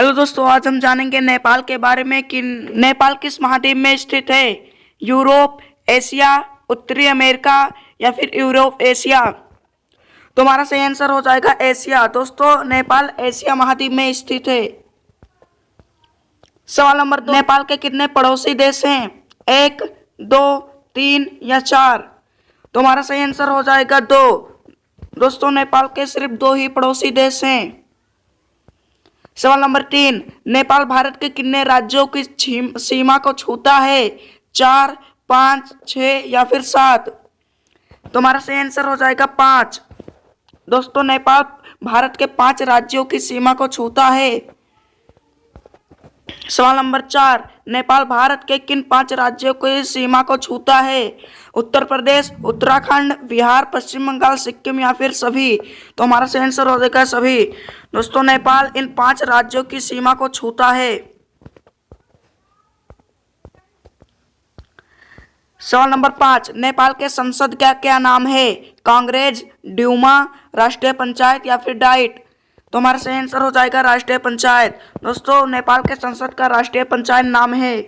Hello दोस्तों, आज हम जानेंगे नेपाल के बारे में कि नेपाल किस महाद्वीप में स्थित है। यूरोप, एशिया, उत्तरी अमेरिका या फिर यूरोप एशिया। तुम्हारा सही आंसर हो जाएगा एशिया। दोस्तों, नेपाल एशिया महाद्वीप में स्थित है। सवाल नंबर 2, नेपाल के कितने पड़ोसी देश हैं? 1, 2, 3 या 4। तुम्हारा सही आंसर हो जाएगा 2। दोस्तों, नेपाल के सिर्फ 2 ही पड़ोसी देश हैं। सवाल नंबर 3, नेपाल भारत के कितने राज्यों की सीमा को छूता है? 4, 5, 6 या फिर 7। तुम्हारा सही आंसर हो जाएगा 5। दोस्तों, नेपाल भारत के 5 राज्यों की सीमा को छूता है। सवाल नंबर 4, नेपाल भारत के किन 5 राज्यों की सीमा को छूता है? उत्तर प्रदेश, उत्तराखंड, बिहार, पश्चिम बंगाल, सिक्किम या फिर सभी। तो हमारा सही आंसर हो जाएगा सभी। दोस्तों, नेपाल इन 5 राज्यों की सीमा को छूता है। सवाल नंबर 5, नेपाल के संसद का क्या नाम है? कांग्रेस, ड्यूमा, राष्ट्रीय पंचायत या फिर डाइट। तो हमारा सही आंसर हो जाएगा राष्ट्रीय पंचायत। दोस्तों, नेपाल के संसद का राष्ट्रीय पंचायत नाम है।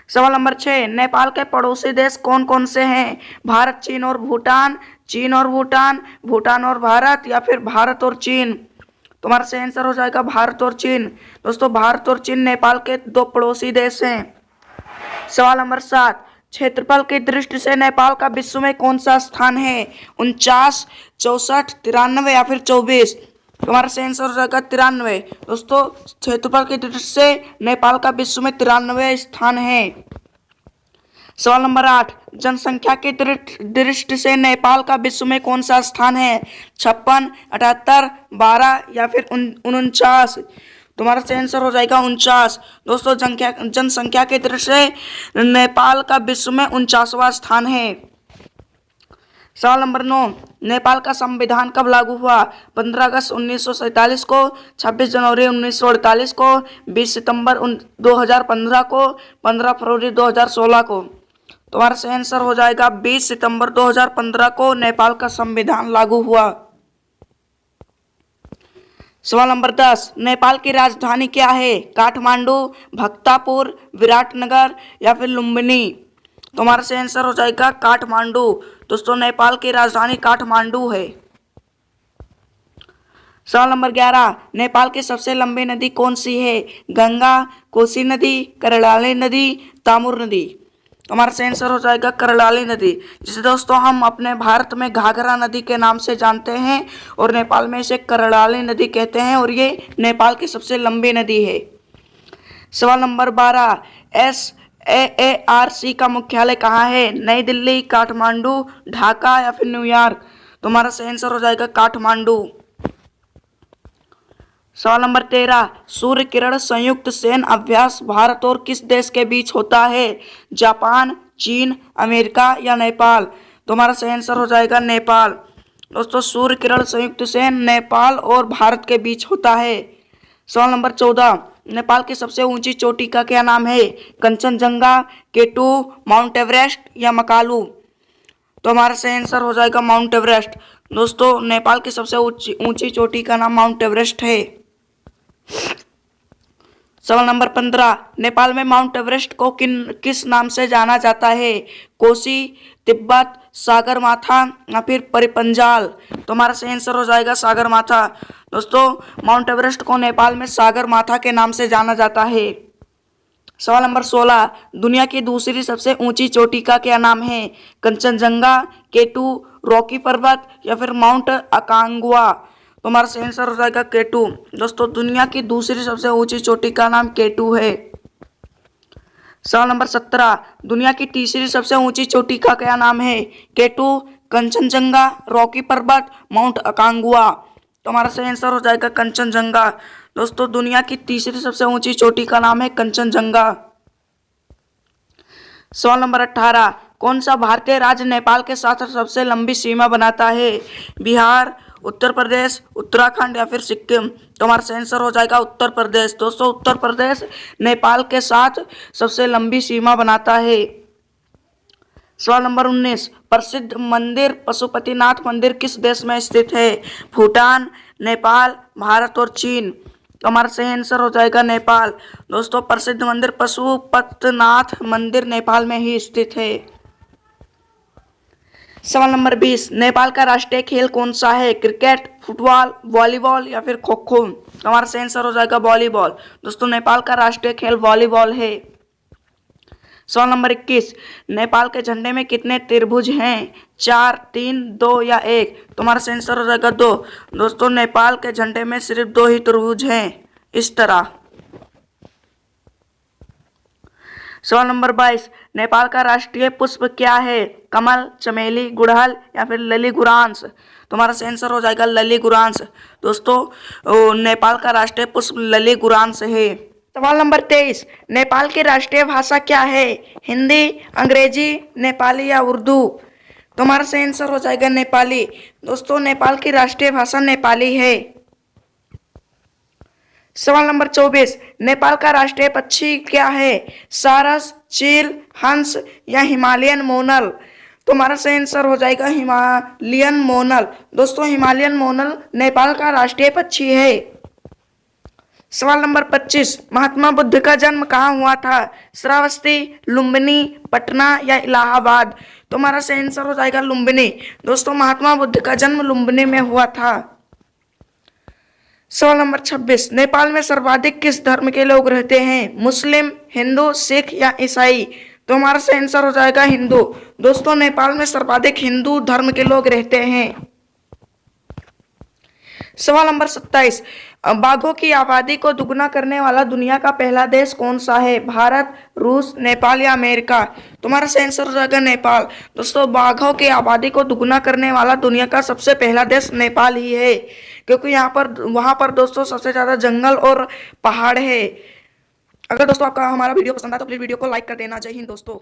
सवाल नंबर 6, नेपाल के पड़ोसी देश कौन कौन से हैं? भारत, चीन और भूटान, चीन और भूटान, भूटान और भारत या फिर भारत और चीन। तुम्हारा सही आंसर हो जाएगा भारत और चीन। दोस्तों, भारत और चीन नेपाल के 2 पड़ोसी देश हैं। सवाल नंबर 7, क्षेत्रफल की दृष्टि से नेपाल का विश्व में कौन सा स्थान है? 49, 64, 93 या फिर 24। तुम्हारा सही आंसर हो जाएगा 93। दोस्तों, क्षेत्रफल की दृष्टि से नेपाल का विश्व में 93 स्थान है। सवाल नंबर 8, जनसंख्या की दृष्टि से नेपाल का विश्व में कौन सा स्थान है? 56, 78, 12 या फिर 49। तुम्हारा सही आंसर हो जाएगा 49। दोस्तों, जनसंख्या की दृष्टि से नेपाल का विश्व में 49वां स्थान है। सवाल नंबर 9, नेपाल का संविधान कब लागू हुआ? 15 अगस्त 1947 को, 26 जनवरी 1948 को, 20 सितंबर 2015 को, 15 फरवरी 2016 को। तुम्हारा सही आंसर हो जाएगा 20 सितंबर 2015 को नेपाल का संविधान लागू हुआ। सवाल नंबर 10, नेपाल की राजधानी क्या है? काठमांडू, भक्तापुर, विराटनगर या फिर लुम्बिनी। तुम्हारा सही आंसर हो जाएगा काठमांडू। दोस्तों, नेपाल की राजधानी काठमांडू है। सवाल नंबर 11, नेपाल की सबसे लंबी नदी कौन सी है? गंगा, कोसी नदी, कर्णाली नदी, तामुर नदी। हमारा सही आंसर हो जाएगा कर्णाली नदी, जिसे दोस्तों हम अपने भारत में घाघरा नदी के नाम से जानते हैं और नेपाल में इसे कर्णाली नदी कहते हैं और ये नेपाल की सबसे लंबी नदी है। सवाल नंबर 12, SAARC का मुख्यालय कहाँ है? नई दिल्ली, काठमांडू, ढाका या फिर न्यूयॉर्क। तुम्हारा सही आंसर हो जाएगा काठमांडू। सवाल नंबर 13, सूर्य किरण संयुक्त सैन्य अभ्यास भारत और किस देश के बीच होता है? जापान, चीन, अमेरिका या नेपाल। तुम्हारा सही आंसर हो जाएगा नेपाल। दोस्तों, सूर्य किरण संयुक्त सैन्य नेपाल और भारत के बीच होता है। सवाल नंबर 14, नेपाल की सबसे ऊंची चोटी का क्या नाम है? कंचनजंगा, केटू, माउंट एवरेस्ट या मकालू। तो हमारा सही आंसर हो जाएगा माउंट एवरेस्ट। दोस्तों, नेपाल की सबसे ऊंची चोटी का नाम माउंट एवरेस्ट है। सवाल नंबर 15, नेपाल में माउंट एवरेस्ट को किस नाम से जाना जाता है? कोसी, तिब्बत, सागरमाथा या फिर परिपंजाल। तो हमारा सही आंसर हो जाएगा सागरमाथा। दोस्तों, माउंट एवरेस्ट को नेपाल में सागरमाथा के नाम से जाना जाता है। सवाल नंबर 16, दुनिया की दूसरी सबसे ऊंची चोटी का क्या नाम है? कंचनजंगा, केटू, रॉकी पर्वत या फिर माउंट अकांगुआ। तो हमारा सही आंसर हो जाएगा केटू। दोस्तों, दुनिया की दूसरी सबसे ऊंची चोटी का नाम केटू है। सवाल नंबर 17, दुनिया की तीसरी सबसे ऊंची चोटी का क्या नाम है? केटू, कंचनजंगा, रॉकी पर्वत, माउंट अकांगुआ। तो हमारा सही आंसर हो जाएगा कंचनजंगा। दोस्तों, दुनिया की तीसरी सबसे ऊंची चोटी का नाम है कंचनजंगा। सवाल नंबर 18, कौन सा भारतीय राज्य नेपाल के साथ सबसे लंबी सीमा बनाता है? बिहार, उत्तर प्रदेश, उत्तराखंड या फिर सिक्किम। तो हमारा सही आंसर हो जाएगा उत्तर प्रदेश। दोस्तों, उत्तर प्रदेश नेपाल के साथ सबसे लंबी सीमा बनाता है। सवाल नंबर 19, प्रसिद्ध मंदिर पशुपतिनाथ मंदिर किस देश में स्थित है? भूटान, नेपाल, भारत और चीन। तो हमारा सही आंसर हो जाएगा नेपाल। दोस्तों प्रसिद्ध मंदिर पशुपतिनाथ मंदिर नेपाल में ही स्थित है। सवाल नंबर 20, नेपाल का राष्ट्रीय खेल कौन सा है? क्रिकेट, फुटबॉल, वॉलीबॉल या फिर खो खो? तो हमारा सही आंसर हो जाएगा वॉलीबॉल। दोस्तों नेपाल का राष्ट्रीय खेल वॉलीबॉल है। सवाल नंबर 21, नेपाल के झंडे में कितने त्रिभुज हैं? 4, 3, 2 या 1? तो हमारा सही आंसर हो जाएगा 2। दोस्तों नेपाल के झंडे में सिर्फ 2 ही त्रिभुज हैं, इस तरह। सवाल नंबर 22, नेपाल का राष्ट्रीय पुष्प क्या है? कमल, चमेली, गुड़हल या फिर ललीगुरांस? तो हमारा सही आंसर हो जाएगा ललीगुरांस। दोस्तों नेपाल का राष्ट्रीय पुष्प ललीगुरांस है। सवाल नंबर 23, नेपाल की राष्ट्रीय भाषा क्या है? हिंदी, अंग्रेजी, नेपाली या उर्दू? तो हमारा सही आंसर हो जाएगा नेपाली। दोस्तों नेपाल की राष्ट्रीय भाषा नेपाली है। सवाल नंबर 24, नेपाल का राष्ट्रीय पक्षी क्या है? सारस, चील, हंस या हिमालयन मोनल? तो हमारा सही आंसर हो जाएगा हिमालयन मोनल। दोस्तों हिमालयन मोनल नेपाल का राष्ट्रीय पक्षी है। सवाल नंबर 25, महात्मा बुद्ध का जन्म कहाँ हुआ था? श्रावस्ती, लुम्बिनी, पटना या इलाहाबाद? तो हमारा सही आंसर हो जाएगा लुम्बिनी। दोस्तों महात्मा बुद्ध का जन्म लुम्बिनी में हुआ था। सवाल नंबर 26, नेपाल में सर्वाधिक किस धर्म के लोग रहते हैं? मुस्लिम, हिंदू, सिख या ईसाई? तो हमारा सही आंसर हो जाएगा हिंदू। दोस्तों नेपाल में सर्वाधिक हिंदू धर्म के लोग रहते हैं। सवाल नंबर 27, बाघों की आबादी को दुगना करने वाला दुनिया का पहला देश कौन सा है? भारत, रूस, नेपाल या अमेरिका? तुम्हारा सही आंसर हो जाएगा नेपाल। दोस्तों बाघों की आबादी को दुगना करने वाला दुनिया का सबसे पहला देश नेपाल ही है, क्योंकि वहां पर दोस्तों सबसे ज्यादा जंगल और पहाड़ है। अगर दोस्तों आपका हमारा वीडियो पसंद आया तो प्लीज वीडियो को लाइक कर देना। जय हिंद दोस्तों।